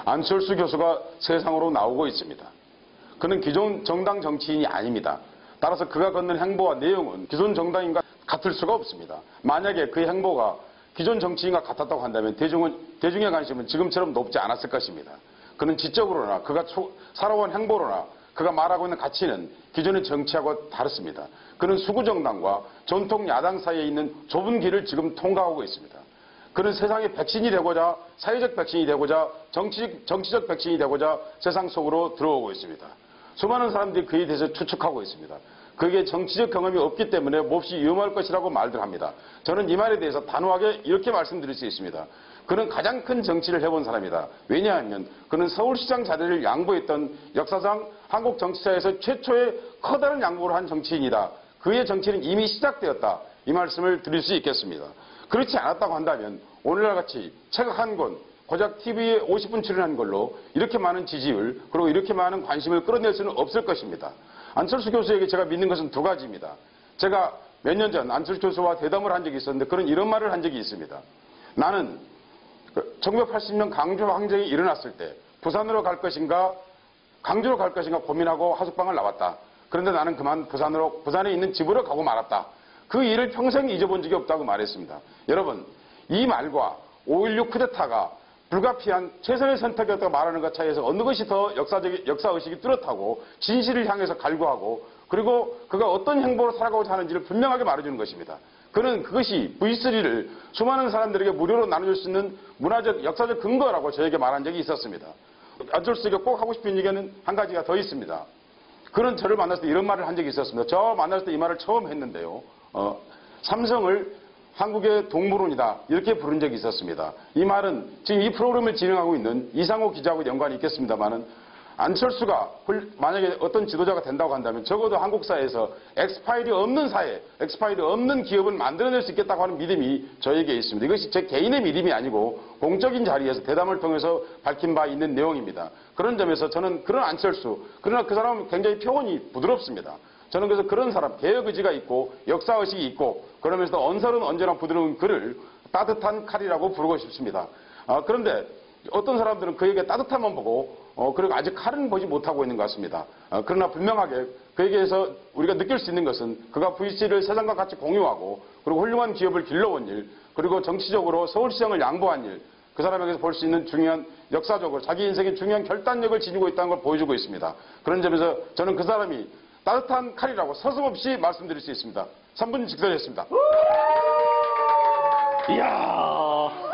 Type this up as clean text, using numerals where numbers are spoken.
안철수 교수가 세상으로 나오고 있습니다. 그는 기존 정당 정치인이 아닙니다. 따라서 그가 걷는 행보와 내용은 기존 정당인과 같을 수가 없습니다. 만약에 그 행보가 기존 정치인과 같았다고 한다면 대중의 관심은 지금처럼 높지 않았을 것입니다. 그는 지적으로나 그가 살아온 행보로나 그가 말하고 있는 가치는 기존의 정치하고 다릅니다. 그는 수구정당과 전통 야당 사이에 있는 좁은 길을 지금 통과하고 있습니다. 그는 세상의 백신이 되고자, 사회적 백신이 되고자, 정치적 백신이 되고자 세상 속으로 들어오고 있습니다. 수많은 사람들이 그에 대해서 추측하고 있습니다. 그에게 정치적 경험이 없기 때문에 몹시 위험할 것이라고 말들 합니다. 저는 이 말에 대해서 단호하게 이렇게 말씀드릴 수 있습니다. 그는 가장 큰 정치를 해본 사람이다. 왜냐하면 그는 서울시장 자리를 양보했던 역사상 한국 정치사에서 최초의 커다란 양보를 한 정치인이다. 그의 정치는 이미 시작되었다. 이 말씀을 드릴 수 있겠습니다. 그렇지 않았다고 한다면 오늘날같이 책 한 권, 고작 TV에 50분 출연한 걸로 이렇게 많은 지지율 그리고 이렇게 많은 관심을 끌어낼 수는 없을 것입니다. 안철수 교수에게 제가 믿는 것은 두 가지입니다. 제가 몇 년 전 안철수 교수와 대담을 한 적이 있었는데 그런 이런 말을 한 적이 있습니다. 나는 1980년 강조 항쟁이 일어났을 때 부산으로 갈 것인가 강주로 갈 것인가 고민하고 하숙방을 나왔다. 그런데 나는 그만 부산에 있는 집으로 가고 말았다. 그 일을 평생 잊어본 적이 없다고 말했습니다. 여러분, 이 말과 5.16 쿠데타가 불가피한 최선의 선택이었다고 말하는 것 차이에서 어느 것이 더 역사의식이 뚜렷하고 진실을 향해서 갈구하고 그리고 그가 어떤 행보로 살아가고자 하는지를 분명하게 말해주는 것입니다. 그는 그것이 V3를 수많은 사람들에게 무료로 나눠줄 수 있는 문화적, 역사적 근거라고 저에게 말한 적이 있었습니다. 안철수에게 꼭 하고 싶은 얘기는 한 가지가 더 있습니다. 그는 저를 만났을 때 이런 말을 한 적이 있었습니다. 저 만났을 때 이 말을 처음 했는데요. 삼성을 한국의 동물원이다 이렇게 부른 적이 있었습니다. 이 말은 지금 이 프로그램을 진행하고 있는 이상호 기자하고 연관이 있겠습니다만은 안철수가 만약에 어떤 지도자가 된다고 한다면 적어도 한국 사회에서 엑스파일이 없는 사회, 엑스파일이 없는 기업을 만들어낼 수 있겠다고 하는 믿음이 저에게 있습니다. 이것이 제 개인의 믿음이 아니고 공적인 자리에서 대담을 통해서 밝힌 바 있는 내용입니다. 그런 점에서 저는 그런 안철수, 그러나 그 사람은 굉장히 표현이 부드럽습니다. 저는 그래서 그런 사람, 개혁 의지가 있고 역사의식이 있고 그러면서 언설은 언제나 부드러운 그를 따뜻한 칼이라고 부르고 싶습니다. 그런데 어떤 사람들은 그에게 따뜻함만 보고 그리고 아직 칼은 보지 못하고 있는 것 같습니다. 그러나 분명하게 그에게서 우리가 느낄 수 있는 것은 그가 VC를 세상과 같이 공유하고 그리고 훌륭한 기업을 길러온 일 그리고 정치적으로 서울시장을 양보한 일 그 사람에게서 볼 수 있는 중요한 역사적으로 자기 인생의 중요한 결단력을 지니고 있다는 걸 보여주고 있습니다. 그런 점에서 저는 그 사람이 따뜻한 칼이라고 서슴없이 말씀드릴 수 있습니다. 3분 직전했습니다. 이야.